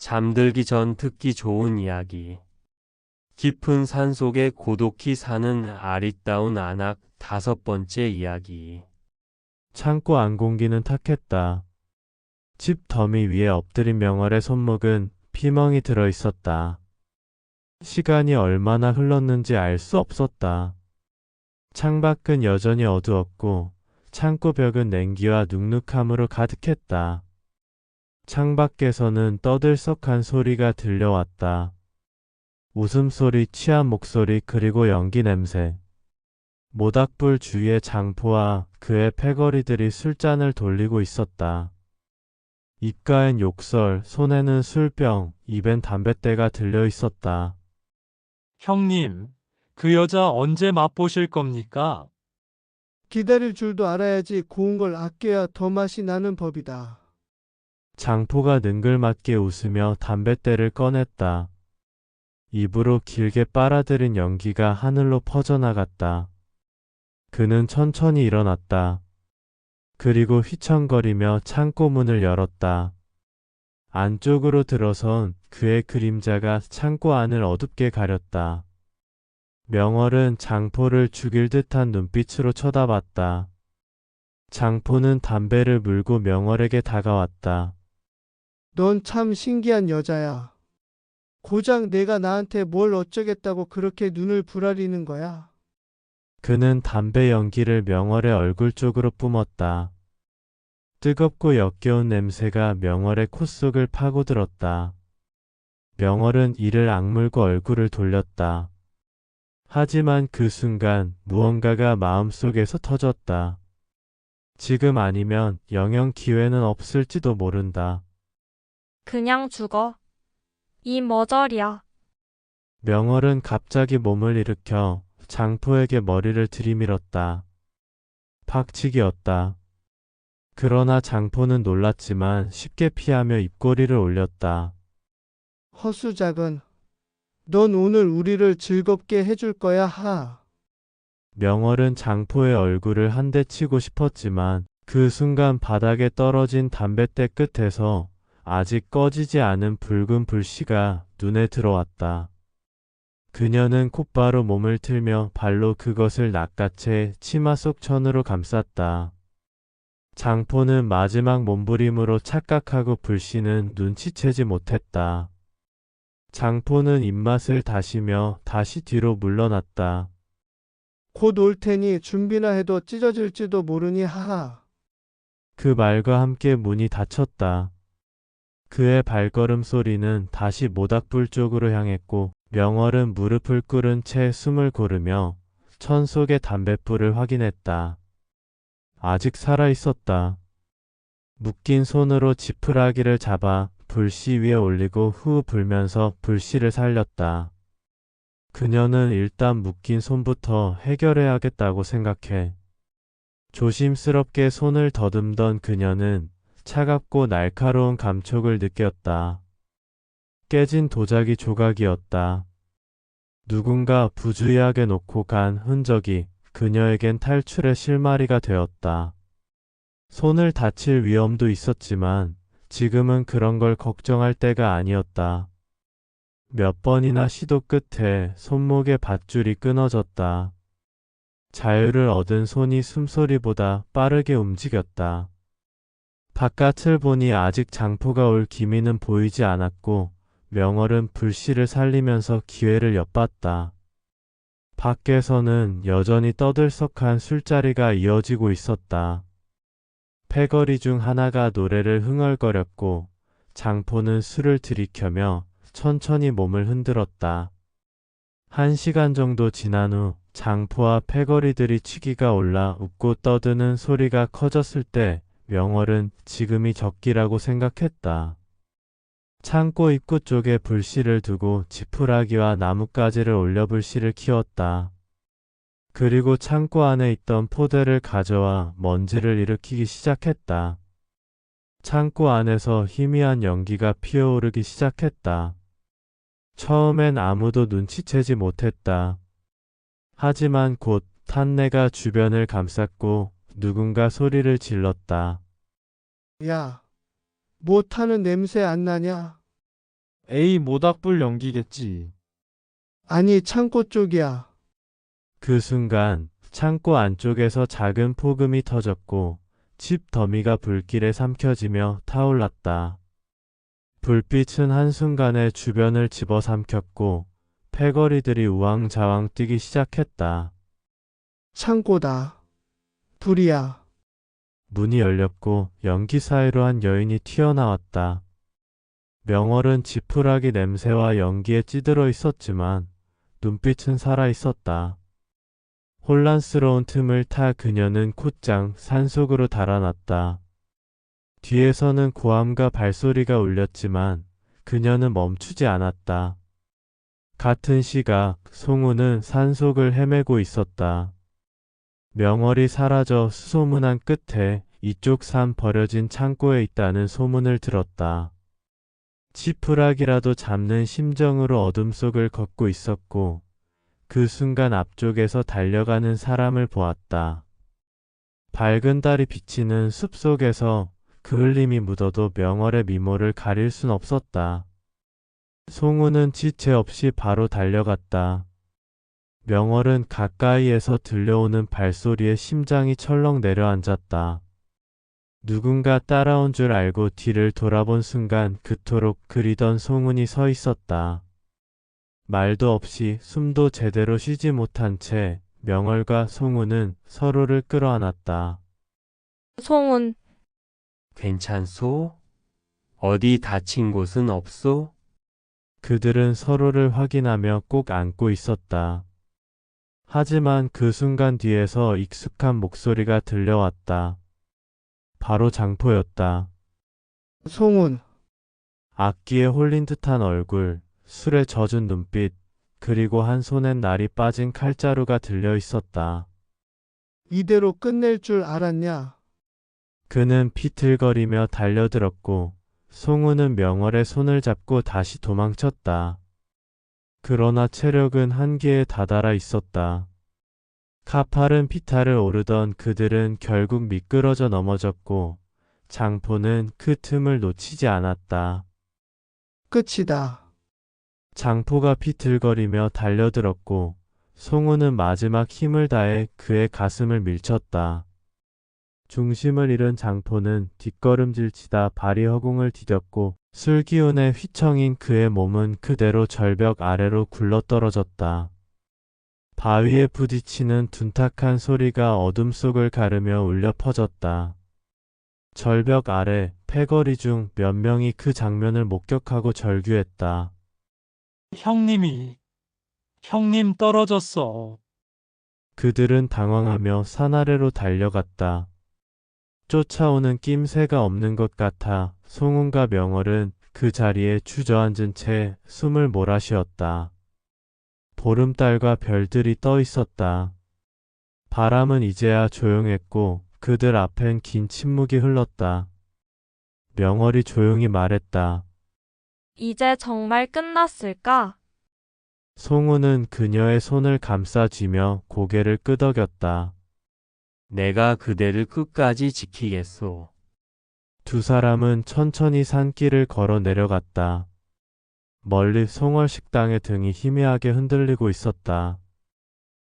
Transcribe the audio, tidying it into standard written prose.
잠들기 전 듣기 좋은 이야기. 깊은 산속에 고독히 사는 아리따운 안악 5번째 이야기. 창고 안 공기는 탁했다. 집 더미 위에 엎드린 명월의 손목은 피멍이 들어 있었다. 시간이 얼마나 흘렀는지 알 수 없었다. 창밖은 여전히 어두웠고 창고 벽은 냉기와 눅눅함으로 가득했다. 창밖에서는 떠들썩한 소리가 들려왔다. 웃음소리, 취한 목소리, 그리고 연기 냄새. 모닥불 주위에 장포와 그의 패거리들이 술잔을 돌리고 있었다. 입가엔 욕설, 손에는 술병, 입엔 담뱃대가 들려 있었다. 형님, 그 여자 언제 맛보실 겁니까? 기다릴 줄도 알아야지. 고운 걸 아껴야 더 맛이 나는 법이다. 장포가 능글맞게 웃으며 담뱃대를 꺼냈다. 입으로 길게 빨아들인 연기가 하늘로 퍼져나갔다. 그는 천천히 일어났다. 그리고 휘청거리며 창고 문을 열었다. 안쪽으로 들어선 그의 그림자가 창고 안을 어둡게 가렸다. 명월은 장포를 죽일 듯한 눈빛으로 쳐다봤다. 장포는 담배를 물고 명월에게 다가왔다. 넌 참 신기한 여자야. 고작 내가 나한테 뭘 어쩌겠다고 그렇게 눈을 부라리는 거야. 그는 담배 연기를 명월의 얼굴 쪽으로 뿜었다. 뜨겁고 역겨운 냄새가 명월의 콧속을 파고들었다. 명월은 이를 악물고 얼굴을 돌렸다. 하지만 그 순간 무언가가 마음속에서 터졌다. 지금 아니면 영영 기회는 없을지도 모른다. 그냥 죽어. 이 머저리야. 명월은 갑자기 몸을 일으켜 장포에게 머리를 들이밀었다. 박치기였다. 그러나 장포는 놀랐지만 쉽게 피하며 입꼬리를 올렸다. 허수작은. 넌 오늘 우리를 즐겁게 해줄 거야, 하. 명월은 장포의 얼굴을 한 대 치고 싶었지만 그 순간 바닥에 떨어진 담뱃대 끝에서 아직 꺼지지 않은 붉은 불씨가 눈에 들어왔다. 그녀는 곧바로 몸을 틀며 발로 그것을 낚아채 치마 속 천으로 감쌌다. 장포는 마지막 몸부림으로 착각하고 불씨는 눈치채지 못했다. 장포는 입맛을 다시며 다시 뒤로 물러났다. 곧 올 테니 준비나 해도 찢어질지도 모르니, 하하. 그 말과 함께 문이 닫혔다. 그의 발걸음 소리는 다시 모닥불 쪽으로 향했고 명월은 무릎을 꿇은 채 숨을 고르며 천 속의 담뱃불을 확인했다. 아직 살아있었다. 묶인 손으로 지푸라기를 잡아 불씨 위에 올리고 후 불면서 불씨를 살렸다. 그녀는 일단 묶인 손부터 해결해야겠다고 생각해. 조심스럽게 손을 더듬던 그녀는 차갑고 날카로운 감촉을 느꼈다. 깨진 도자기 조각이었다. 누군가 부주의하게 놓고 간 흔적이 그녀에겐 탈출의 실마리가 되었다. 손을 다칠 위험도 있었지만 지금은 그런 걸 걱정할 때가 아니었다. 몇 번이나 시도 끝에 손목의 밧줄이 끊어졌다. 자유를 얻은 손이 숨소리보다 빠르게 움직였다. 바깥을 보니 아직 장포가 올 기미는 보이지 않았고 명월은 불씨를 살리면서 기회를 엿봤다. 밖에서는 여전히 떠들썩한 술자리가 이어지고 있었다. 패거리 중 하나가 노래를 흥얼거렸고 장포는 술을 들이켜며 천천히 몸을 흔들었다. 1시간 정도 지난 후 장포와 패거리들이 취기가 올라 웃고 떠드는 소리가 커졌을 때 명월은 지금이 적기라고 생각했다. 창고 입구 쪽에 불씨를 두고 지푸라기와 나뭇가지를 올려 불씨를 키웠다. 그리고 창고 안에 있던 포대를 가져와 먼지를 일으키기 시작했다. 창고 안에서 희미한 연기가 피어오르기 시작했다. 처음엔 아무도 눈치채지 못했다. 하지만 곧 탄내가 주변을 감쌌고 누군가 소리를 질렀다. 야, 뭐 타는 냄새 안 나냐? 에이, 모닥불 연기겠지. 아니, 창고 쪽이야. 그 순간 창고 안쪽에서 작은 폭음이 터졌고 집 더미가 불길에 삼켜지며 타올랐다. 불빛은 한순간에 주변을 집어삼켰고 패거리들이 우왕좌왕 뛰기 시작했다. 창고다. 불이야. 문이 열렸고 연기 사이로 한 여인이 튀어나왔다. 명월은 지푸라기 냄새와 연기에 찌들어 있었지만 눈빛은 살아 있었다. 혼란스러운 틈을 타 그녀는 곧장 산속으로 달아났다. 뒤에서는 고함과 발소리가 울렸지만 그녀는 멈추지 않았다. 같은 시각 송우는 산속을 헤매고 있었다. 명월이 사라져 수소문한 끝에 이쪽 산 버려진 창고에 있다는 소문을 들었다. 지푸라기라도 잡는 심정으로 어둠 속을 걷고 있었고 그 순간 앞쪽에서 달려가는 사람을 보았다. 밝은 달이 비치는 숲속에서 그 흘림이 묻어도 명월의 미모를 가릴 순 없었다. 송우는 지체 없이 바로 달려갔다. 명월은 가까이에서 들려오는 발소리에 심장이 철렁 내려앉았다. 누군가 따라온 줄 알고 뒤를 돌아본 순간 그토록 그리던 송은이 서 있었다. 말도 없이 숨도 제대로 쉬지 못한 채 명월과 송우는 서로를 끌어안았다. 송은 괜찮소? 어디 다친 곳은 없소? 그들은 서로를 확인하며 꼭 안고 있었다. 하지만 그 순간 뒤에서 익숙한 목소리가 들려왔다. 바로 장포였다. 송은, 악기에 홀린 듯한 얼굴, 술에 젖은 눈빛, 그리고 한 손엔 날이 빠진 칼자루가 들려 있었다. 이대로 끝낼 줄 알았냐? 그는 비틀거리며 달려들었고 송우는 명월의 손을 잡고 다시 도망쳤다. 그러나 체력은 한계에 다다라 있었다. 가파른 피타를 오르던 그들은 결국 미끄러져 넘어졌고 장포는 그 틈을 놓치지 않았다. 끝이다. 장포가 비틀거리며 달려들었고 송우는 마지막 힘을 다해 그의 가슴을 밀쳤다. 중심을 잃은 장포는 뒷걸음질치다 발이 허공을 디뎠고 술기운에 휘청인 그의 몸은 그대로 절벽 아래로 굴러떨어졌다. 바위에 부딪히는 둔탁한 소리가 어둠 속을 가르며 울려 퍼졌다. 절벽 아래 패거리 중 몇 명이 그 장면을 목격하고 절규했다. 형님 떨어졌어. 그들은 당황하며 산 아래로 달려갔다. 쫓아오는 낌새가 없는 것 같아 송은과 명월은 그 자리에 주저앉은 채 숨을 몰아쉬었다. 보름달과 별들이 떠 있었다. 바람은 이제야 조용했고 그들 앞엔 긴 침묵이 흘렀다. 명월이 조용히 말했다. 이제 정말 끝났을까? 송우는 그녀의 손을 감싸쥐며 고개를 끄덕였다. 내가 그대를 끝까지 지키겠소. 두 사람은 천천히 산길을 걸어 내려갔다. 멀리 송월 식당의 등이 희미하게 흔들리고 있었다.